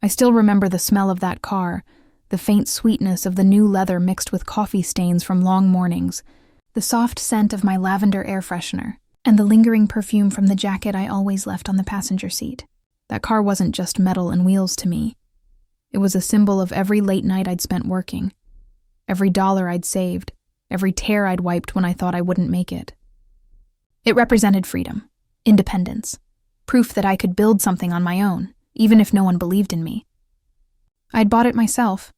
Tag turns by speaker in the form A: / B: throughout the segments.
A: I still remember the smell of that car, the faint sweetness of the new leather mixed with coffee stains from long mornings, the soft scent of my lavender air freshener, and the lingering perfume from the jacket I always left on the passenger seat. That car wasn't just metal and wheels to me. It was a symbol of every late night I'd spent working, every dollar I'd saved, every tear I'd wiped when I thought I wouldn't make it. It represented freedom, independence, proof that I could build something on my own, even if no one believed in me. I'd bought it myself,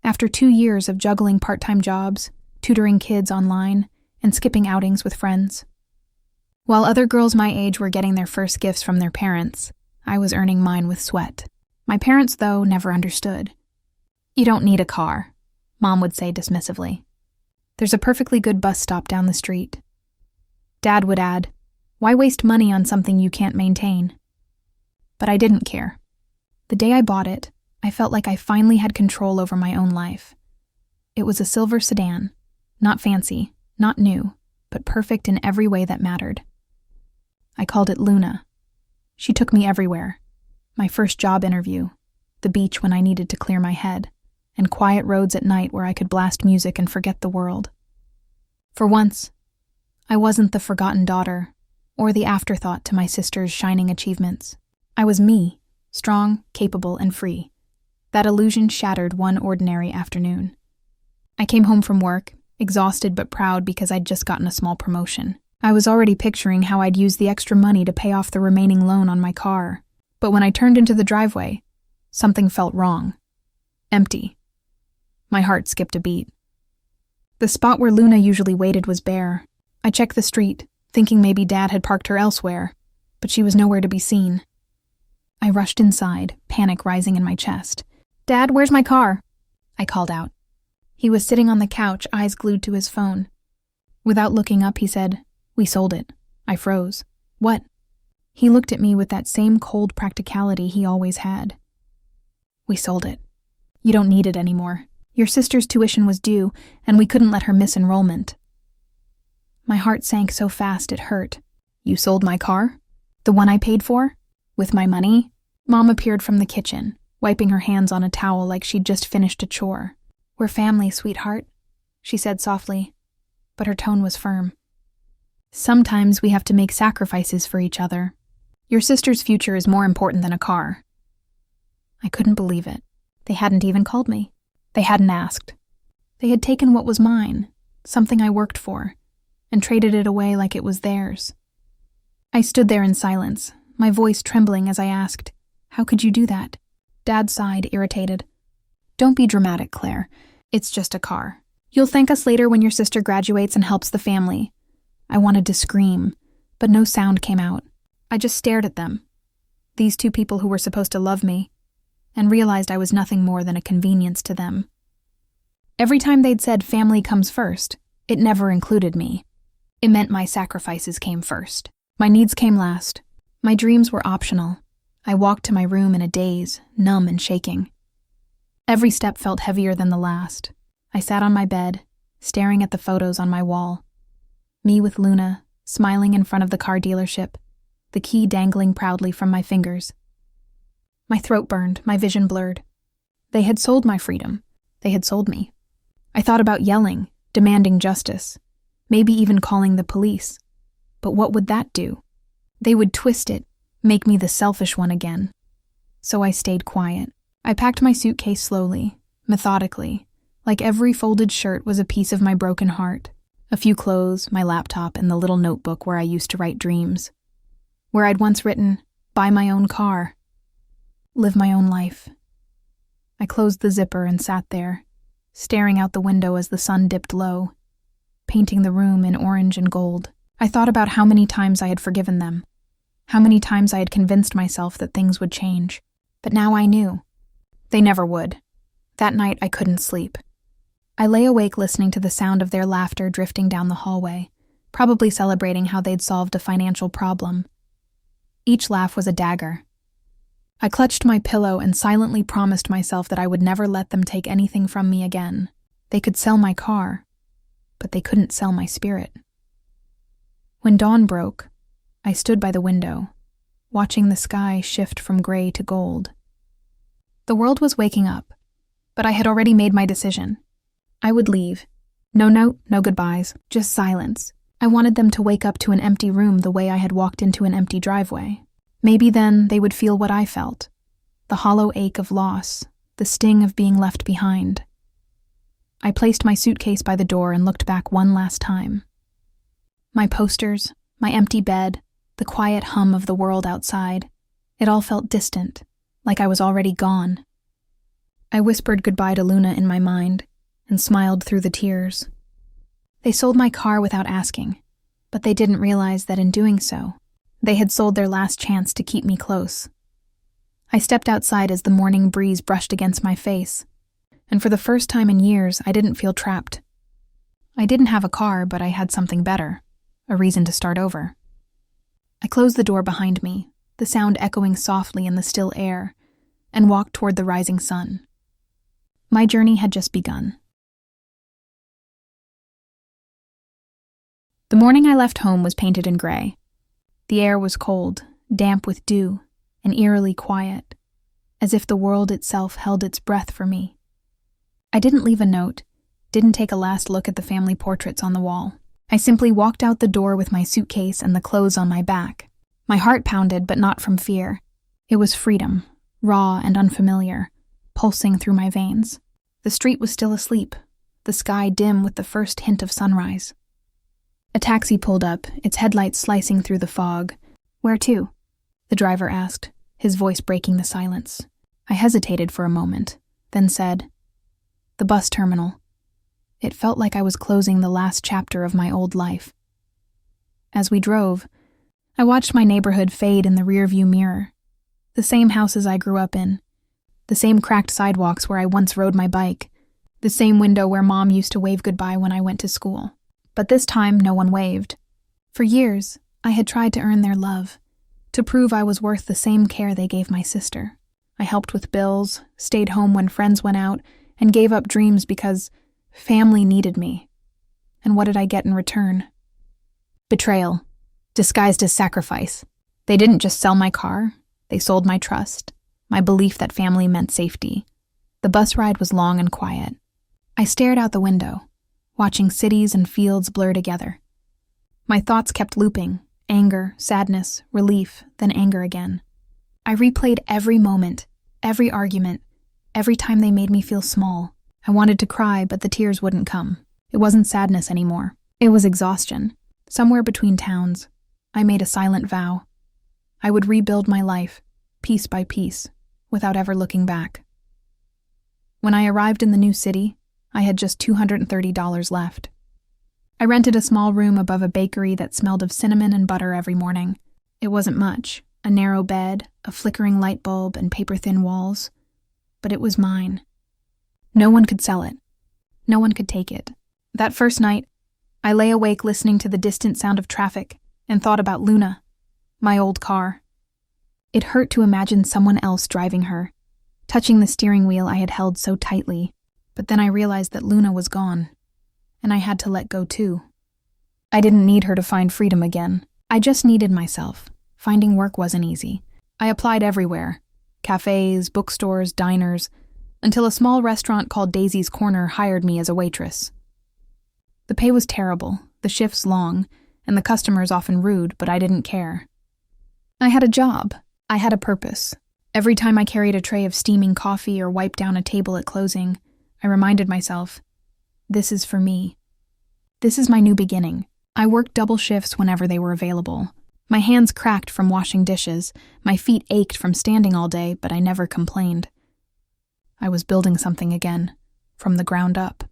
A: after 2 years of juggling part-time jobs, tutoring kids online, and skipping outings with friends. While other girls my age were getting their first gifts from their parents, I was earning mine with sweat. My parents, though, never understood. "You don't need a car," Mom would say dismissively. "There's a perfectly good bus stop down the street." Dad would add, "Why waste money on something you can't maintain?" But I didn't care. The day I bought it, I felt like I finally had control over my own life. It was a silver sedan, not fancy, not new, but perfect in every way that mattered. I called it Luna. She took me everywhere. My first job interview, the beach when I needed to clear my head, and quiet roads at night where I could blast music and forget the world. For once, I wasn't the forgotten daughter or the afterthought to my sister's shining achievements. I was me, strong, capable, and free. That illusion shattered one ordinary afternoon. I came home from work, exhausted but proud because I'd just gotten a small promotion. I was already picturing how I'd use the extra money to pay off the remaining loan on my car. But when I turned into the driveway, something felt wrong. Empty. My heart skipped a beat. The spot where Luna usually waited was bare. I checked the street, thinking maybe Dad had parked her elsewhere, but she was nowhere to be seen. I rushed inside, panic rising in my chest. "Dad, where's my car?" I called out. He was sitting on the couch, eyes glued to his phone. Without looking up, he said, "We sold it." I froze. "What?" He looked at me with that same cold practicality he always had. "We sold it. You don't need it anymore. Your sister's tuition was due, and we couldn't let her miss enrollment." My heart sank so fast it hurt. "You sold my car? The one I paid for? With my money?" Mom appeared from the kitchen, wiping her hands on a towel like she'd just finished a chore. "We're family, sweetheart," she said softly, but her tone was firm. "Sometimes we have to make sacrifices for each other. Your sister's future is more important than a car." I couldn't believe it. They hadn't even called me. They hadn't asked. They had taken what was mine, something I worked for, and traded it away like it was theirs. I stood there in silence, my voice trembling as I asked, "How could you do that?" Dad sighed, irritated. "Don't be dramatic, Claire. It's just a car. You'll thank us later when your sister graduates and helps the family." I wanted to scream, but no sound came out. I just stared at them, these two people who were supposed to love me, and realized I was nothing more than a convenience to them. Every time they'd said family comes first, it never included me. It meant my sacrifices came first. My needs came last. My dreams were optional. I walked to my room in a daze, numb and shaking. Every step felt heavier than the last. I sat on my bed, staring at the photos on my wall. Me with Luna, smiling in front of the car dealership, the key dangling proudly from my fingers. My throat burned, my vision blurred. They had sold my freedom. They had sold me. I thought about yelling, demanding justice, maybe even calling the police. But what would that do? They would twist it, make me the selfish one again. So I stayed quiet. I packed my suitcase slowly, methodically, like every folded shirt was a piece of my broken heart. A few clothes, my laptop, and the little notebook where I used to write dreams. Where I'd once written, "Buy my own car. Live my own life." I closed the zipper and sat there, staring out the window as the sun dipped low, painting the room in orange and gold. I thought about how many times I had forgiven them, how many times I had convinced myself that things would change. But now I knew. They never would. That night I couldn't sleep. I lay awake listening to the sound of their laughter drifting down the hallway, probably celebrating how they'd solved a financial problem. Each laugh was a dagger. I clutched my pillow and silently promised myself that I would never let them take anything from me again. They could sell my car, but they couldn't sell my spirit. When dawn broke, I stood by the window, watching the sky shift from gray to gold. The world was waking up, but I had already made my decision. I would leave. No note, no goodbyes, just silence. I wanted them to wake up to an empty room the way I had walked into an empty driveway. Maybe then they would feel what I felt. The hollow ache of loss, the sting of being left behind. I placed my suitcase by the door and looked back one last time. My posters, my empty bed, the quiet hum of the world outside. It all felt distant, like I was already gone. I whispered goodbye to Luna in my mind and smiled through the tears. They sold my car without asking, but they didn't realize that in doing so, they had sold their last chance to keep me close. I stepped outside as the morning breeze brushed against my face, and for the first time in years, I didn't feel trapped. I didn't have a car, but I had something better, a reason to start over. I closed the door behind me, the sound echoing softly in the still air, and walked toward the rising sun. My journey had just begun. The morning I left home was painted in gray. The air was cold, damp with dew, and eerily quiet, as if the world itself held its breath for me. I didn't leave a note, didn't take a last look at the family portraits on the wall. I simply walked out the door with my suitcase and the clothes on my back. My heart pounded, but not from fear. It was freedom, raw and unfamiliar, pulsing through my veins. The street was still asleep, the sky dim with the first hint of sunrise. A taxi pulled up, its headlights slicing through the fog. "Where to?" the driver asked, his voice breaking the silence. I hesitated for a moment, then said, "The bus terminal." It felt like I was closing the last chapter of my old life. As we drove, I watched my neighborhood fade in the rearview mirror. The same houses I grew up in, the same cracked sidewalks where I once rode my bike, the same window where Mom used to wave goodbye when I went to school. But this time, no one waved. For years, I had tried to earn their love, to prove I was worth the same care they gave my sister. I helped with bills, stayed home when friends went out, and gave up dreams because family needed me. And what did I get in return? Betrayal, disguised as sacrifice. They didn't just sell my car, they sold my trust, my belief that family meant safety. The bus ride was long and quiet. I stared out the window, watching cities and fields blur together. My thoughts kept looping, anger, sadness, relief, then anger again. I replayed every moment, every argument, every time they made me feel small. I wanted to cry, but the tears wouldn't come. It wasn't sadness anymore. It was exhaustion. Somewhere between towns, I made a silent vow. I would rebuild my life, piece by piece, without ever looking back. When I arrived in the new city, I had just $230 left. I rented a small room above a bakery that smelled of cinnamon and butter every morning. It wasn't much, a narrow bed, a flickering light bulb, and paper-thin walls. But it was mine. No one could sell it. No one could take it. That first night, I lay awake listening to the distant sound of traffic and thought about Luna, my old car. It hurt to imagine someone else driving her, touching the steering wheel I had held so tightly. But then I realized that Luna was gone, and I had to let go too. I didn't need her to find freedom again. I just needed myself. Finding work wasn't easy. I applied everywhere, cafes, bookstores, diners, until a small restaurant called Daisy's Corner hired me as a waitress. The pay was terrible, the shifts long, and the customers often rude, but I didn't care. I had a job. I had a purpose. Every time I carried a tray of steaming coffee or wiped down a table at closing, I reminded myself, this is for me. This is my new beginning. I worked double shifts whenever they were available. My hands cracked from washing dishes, my feet ached from standing all day, but I never complained. I was building something again, from the ground up.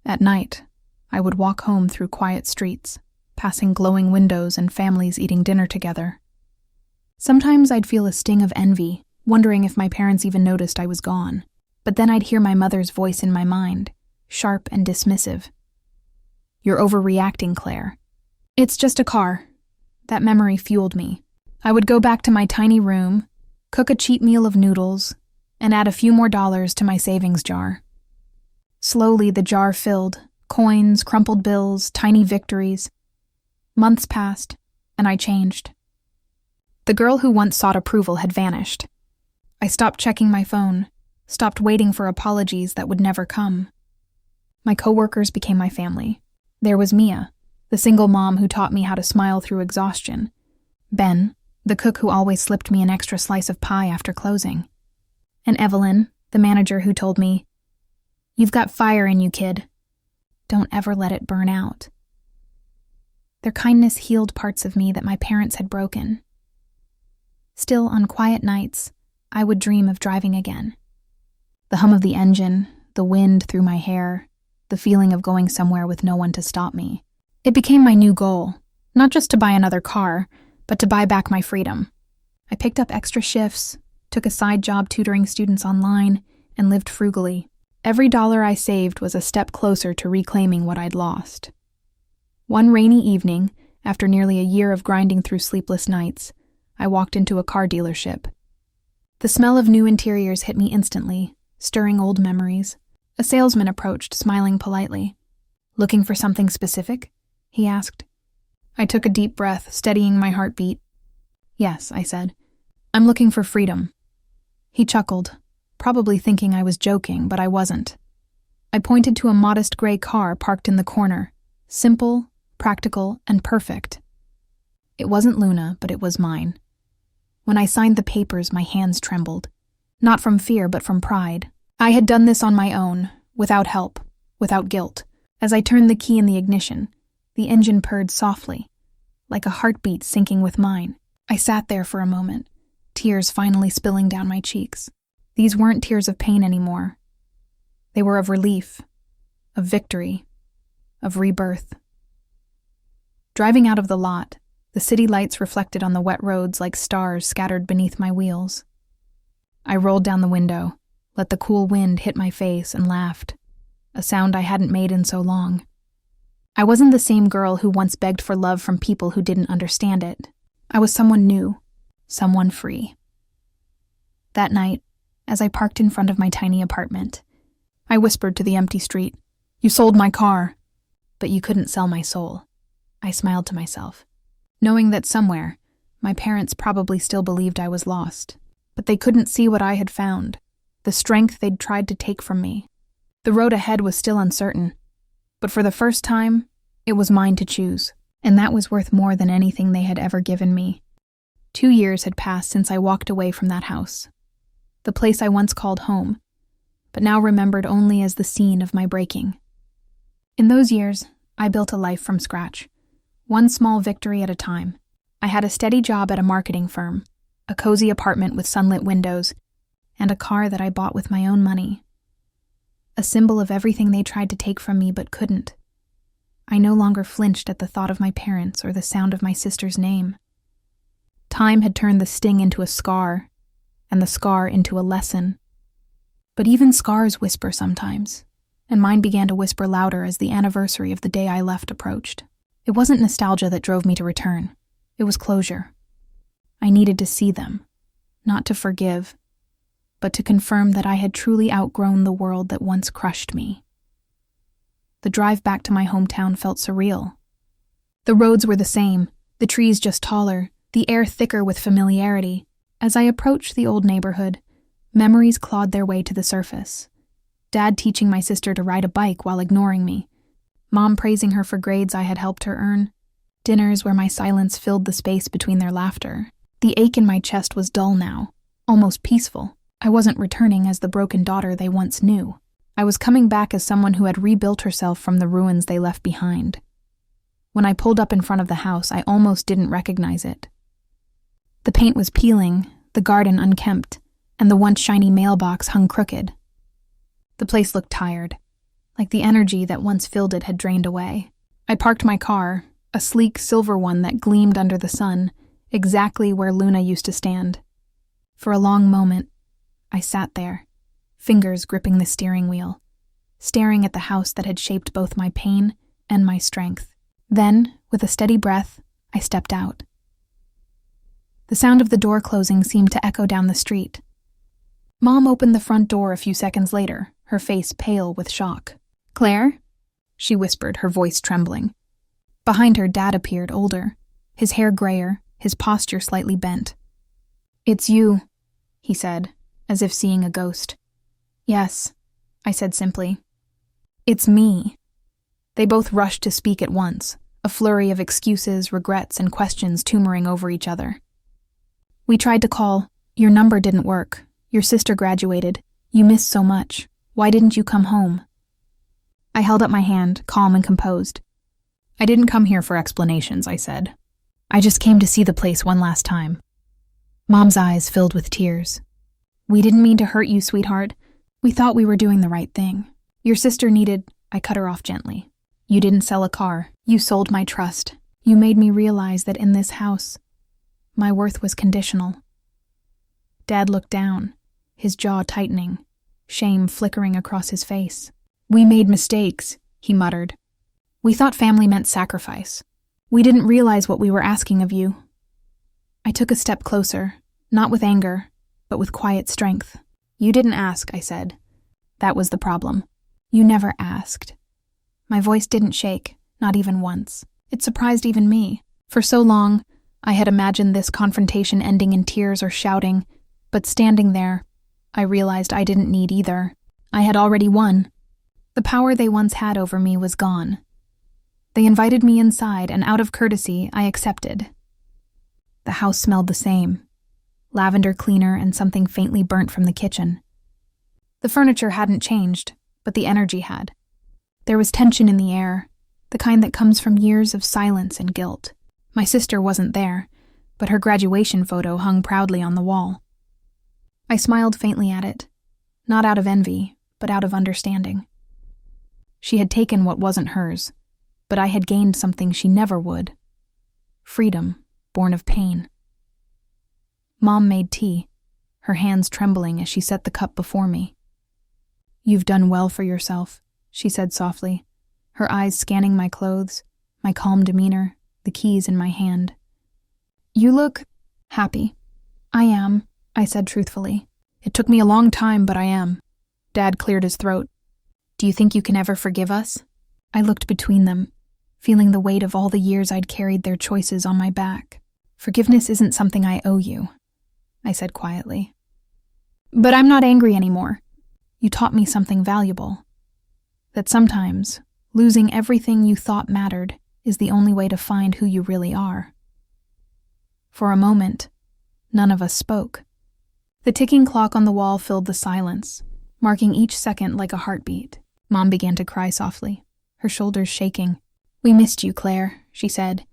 A: At night, I would walk home through quiet streets, passing glowing windows and families eating dinner together. Sometimes I'd feel a sting of envy, wondering if my parents even noticed I was gone. But then I'd hear my mother's voice in my mind, sharp and dismissive. "You're overreacting, Claire. It's just a car." That memory fueled me. I would go back to my tiny room, cook a cheap meal of noodles, and add a few more dollars to my savings jar. Slowly, the jar filled, coins, crumpled bills, tiny victories. Months passed, and I changed. The girl who once sought approval had vanished. I stopped checking my phone, stopped waiting for apologies that would never come. My coworkers became my family. There was Mia, the single mom who taught me how to smile through exhaustion. Ben, the cook who always slipped me an extra slice of pie after closing. And Evelyn, the manager who told me, "You've got fire in you, kid. Don't ever let it burn out." Their kindness healed parts of me that my parents had broken. Still, on quiet nights, I would dream of driving again. The hum of the engine, the wind through my hair, the feeling of going somewhere with no one to stop me. It became my new goal, not just to buy another car, but to buy back my freedom. I picked up extra shifts, took a side job tutoring students online, and lived frugally. Every dollar I saved was a step closer to reclaiming what I'd lost. One rainy evening, after nearly a year of grinding through sleepless nights, I walked into a car dealership. The smell of new interiors hit me instantly, stirring old memories. A salesman approached, smiling politely. "Looking for something specific?" he asked. I took a deep breath, steadying my heartbeat. "Yes," I said. "I'm looking for freedom." He chuckled, probably thinking I was joking, but I wasn't. I pointed to a modest gray car parked in the corner, simple, practical, and perfect. It wasn't Luna, but it was mine. When I signed the papers, my hands trembled. Not from fear, but from pride. I had done this on my own, without help, without guilt. As I turned the key in the ignition, the engine purred softly, like a heartbeat syncing with mine. I sat there for a moment, tears finally spilling down my cheeks. These weren't tears of pain anymore. They were of relief, of victory, of rebirth. Driving out of the lot, the city lights reflected on the wet roads like stars scattered beneath my wheels. I rolled down the window, let the cool wind hit my face, and laughed, a sound I hadn't made in so long. I wasn't the same girl who once begged for love from people who didn't understand it. I was someone new, someone free. That night, as I parked in front of my tiny apartment, I whispered to the empty street, "You sold my car, but you couldn't sell my soul." I smiled to myself, knowing that somewhere, my parents probably still believed I was lost, but they couldn't see what I had found, the strength they'd tried to take from me. The road ahead was still uncertain, but for the first time, it was mine to choose, and that was worth more than anything they had ever given me. 2 years had passed since I walked away from that house, the place I once called home, but now remembered only as the scene of my breaking. In those years, I built a life from scratch, one small victory at a time. I had a steady job at a marketing firm, a cozy apartment with sunlit windows, and a car that I bought with my own money. A symbol of everything they tried to take from me but couldn't. I no longer flinched at the thought of my parents or the sound of my sister's name. Time had turned the sting into a scar, and the scar into a lesson. But even scars whisper sometimes, and mine began to whisper louder as the anniversary of the day I left approached. It wasn't nostalgia that drove me to return. It was closure. I needed to see them, not to forgive, but to confirm that I had truly outgrown the world that once crushed me. The drive back to my hometown felt surreal. The roads were the same, the trees just taller, the air thicker with familiarity. As I approached the old neighborhood, memories clawed their way to the surface. Dad teaching my sister to ride a bike while ignoring me. Mom praising her for grades I had helped her earn. Dinners where my silence filled the space between their laughter. The ache in my chest was dull now, almost peaceful. I wasn't returning as the broken daughter they once knew. I was coming back as someone who had rebuilt herself from the ruins they left behind. When I pulled up in front of the house, I almost didn't recognize it. The paint was peeling, the garden unkempt, and the once shiny mailbox hung crooked. The place looked tired, like the energy that once filled it had drained away. I parked my car, a sleek silver one that gleamed under the sun, exactly where Luna used to stand. For a long moment, I sat there, fingers gripping the steering wheel, staring at the house that had shaped both my pain and my strength. Then, with a steady breath, I stepped out. The sound of the door closing seemed to echo down the street. Mom opened the front door a few seconds later, her face pale with shock. "Claire?" she whispered, her voice trembling. Behind her, Dad appeared, older, his hair grayer, his posture slightly bent. "It's you," he said, as if seeing a ghost. "Yes," I said simply. "It's me." They both rushed to speak at once, a flurry of excuses, regrets, and questions tumoring over each other. "We tried to call. Your number didn't work. Your sister graduated. You missed so much. Why didn't you come home?" I held up my hand, calm and composed. "I didn't come here for explanations," I said. "I just came to see the place one last time." Mom's eyes filled with tears. "We didn't mean to hurt you, sweetheart. We thought we were doing the right thing. Your sister needed—" I cut her off gently. "You didn't sell a car. You sold my trust. You made me realize that in this house, my worth was conditional." Dad looked down, his jaw tightening, shame flickering across his face. "We made mistakes," he muttered. "We thought family meant sacrifice. We didn't realize what we were asking of you." I took a step closer, not with anger, but with quiet strength. "You didn't ask," I said. "That was the problem. You never asked." My voice didn't shake, not even once. It surprised even me. For so long, I had imagined this confrontation ending in tears or shouting, but standing there, I realized I didn't need either. I had already won. The power they once had over me was gone. They invited me inside, and out of courtesy, I accepted. The house smelled the same. Lavender cleaner and something faintly burnt from the kitchen. The furniture hadn't changed, but the energy had. There was tension in the air, the kind that comes from years of silence and guilt. My sister wasn't there, but her graduation photo hung proudly on the wall. I smiled faintly at it, not out of envy, but out of understanding. She had taken what wasn't hers, but I had gained something she never would. Freedom, born of pain. Mom made tea, her hands trembling as she set the cup before me. "You've done well for yourself," she said softly, her eyes scanning my clothes, my calm demeanor, the keys in my hand. "You look happy." "I am," I said truthfully. "It took me a long time, but I am." Dad cleared his throat. "Do you think you can ever forgive us?" I looked between them, feeling the weight of all the years I'd carried their choices on my back. "Forgiveness isn't something I owe you," I said quietly. "But I'm not angry anymore. You taught me something valuable. That sometimes, losing everything you thought mattered is the only way to find who you really are." For a moment, none of us spoke. The ticking clock on the wall filled the silence, marking each second like a heartbeat. Mom began to cry softly, her shoulders shaking. "We missed you, Claire," she said.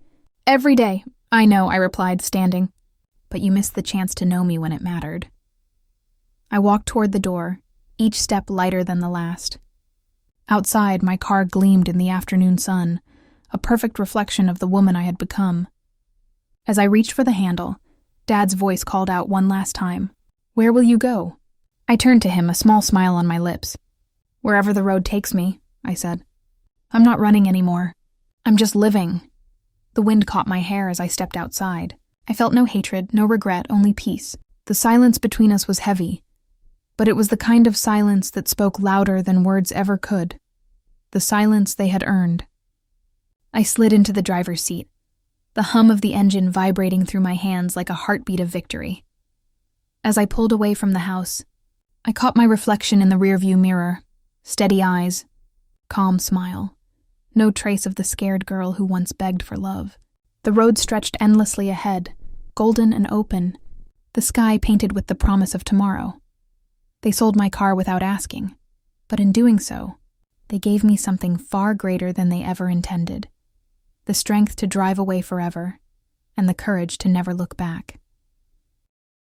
A: "Every day." "I know," I replied, standing. "But you missed the chance to know me when it mattered." I walked toward the door, each step lighter than the last. Outside, my car gleamed in the afternoon sun, a perfect reflection of the woman I had become. As I reached for the handle, Dad's voice called out one last time, "Where will you go?" I turned to him, a small smile on my lips. "Wherever the road takes me," I said. "I'm not running anymore. I'm just living." The wind caught my hair as I stepped outside. I felt no hatred, no regret, only peace. The silence between us was heavy, but it was the kind of silence that spoke louder than words ever could. The silence they had earned. I slid into the driver's seat, the hum of the engine vibrating through my hands like a heartbeat of victory. As I pulled away from the house, I caught my reflection in the rearview mirror. Steady eyes, calm smile. No trace of the scared girl who once begged for love. The road stretched endlessly ahead, golden and open, the sky painted with the promise of tomorrow. They sold my car without asking, but in doing so, they gave me something far greater than they ever intended. The strength to drive away forever, and the courage to never look back.